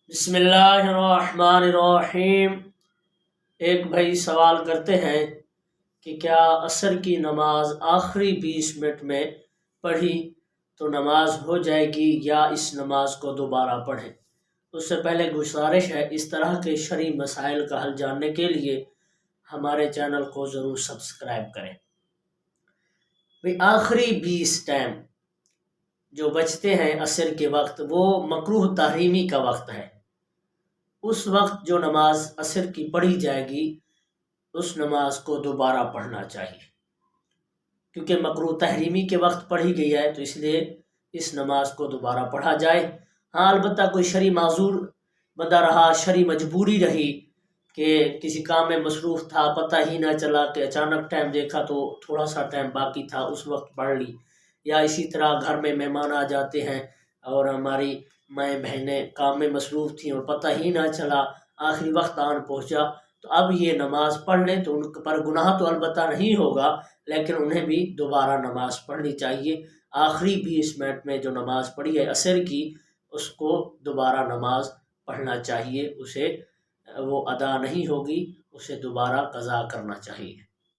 بسم اللہ الرحمن الرحیم۔ ایک بھائی سوال کرتے ہیں کہ کیا عصر کی نماز آخری 20 منٹ میں پڑھی تو نماز ہو جائے گی یا اس نماز کو دوبارہ پڑھیں؟ اس سے پہلے گزارش ہے، اس طرح کے شرعی مسائل کا حل جاننے کے لیے ہمارے چینل کو ضرور سبسکرائب کریں۔ آخری 20 ٹائم جو بچتے ہیں عصر کے وقت، وہ مکروہ تحریمی کا وقت ہے۔ اس وقت جو نماز عصر کی پڑھی جائے گی اس نماز کو دوبارہ پڑھنا چاہیے، کیونکہ مکروہ تحریمی کے وقت پڑھی گئی ہے، تو اس لیے اس نماز کو دوبارہ پڑھا جائے۔ ہاں، البتہ کوئی شرعی معذور بندہ رہا، شرعی مجبوری رہی کہ کسی کام میں مصروف تھا، پتہ ہی نہ چلا کہ اچانک ٹائم دیکھا تو تھوڑا سا ٹائم باقی تھا، اس وقت پڑھ لی، یا اسی طرح گھر میں مہمان آ جاتے ہیں اور ہماری مائیں بہنیں کام میں مصروف تھیں اور پتہ ہی نہ چلا، آخری وقت آن پہنچا، تو اب یہ نماز پڑھ لیں تو ان پر گناہ تو البتہ نہیں ہوگا، لیکن انہیں بھی دوبارہ نماز پڑھنی چاہیے۔ آخری 20 منٹ میں جو نماز پڑھی ہے عصر کی، اس کو دوبارہ نماز پڑھنا چاہیے، اسے وہ ادا نہیں ہوگی، اسے دوبارہ قضا کرنا چاہیے۔